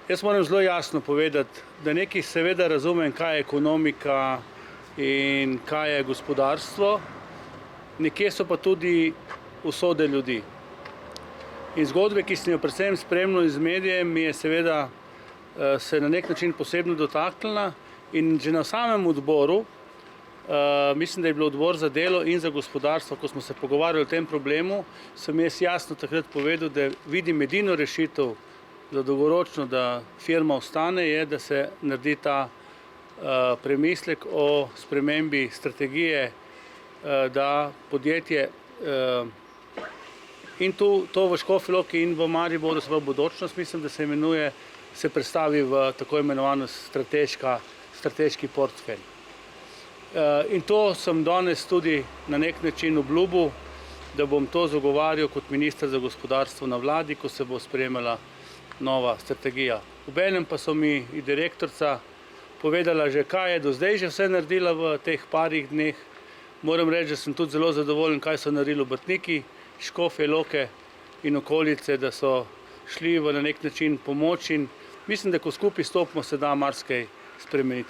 Jaz moram zelo jasno povedati, da nekaj seveda razumem, kaj je ekonomika in kaj je gospodarstvo, nekje so pa tudi usode ljudi. In zgodbe, ki sem jo predvsem spremljal iz medijev, mi je seveda se na nek način posebno dotaknila in že na samem odboru, mislim, da je bil odbor za delo in za gospodarstvo, ko smo se pogovarjali o tem problemu, sem jaz jasno takrat povedal, da vidim edino rešitev za dolgoročno, da firma ostane, je, da se naredi ta premislek o spremembi strategije, da podjetje in to v Škofji Loki in v Mariboru, v bodočnost, mislim, da se imenuje, se predstavi v tako imenovano strateški portfelj. In to sem danes tudi na nek način obljubil, da bom to zagovarjal kot minister za gospodarstvo na vladi, ko se bo sprejemala nova strategija. Obenem pa so mi direktorica povedala že, kaj je do zdaj že vse naredila v teh parih dneh. Moram reči, da sem tudi zelo zadovoljen, kaj so naredili obrtniki Škofje Loke in okolice, da so šli v na nek način pomoč in mislim, da ko skupaj stopimo, se da marsikaj spremeniti.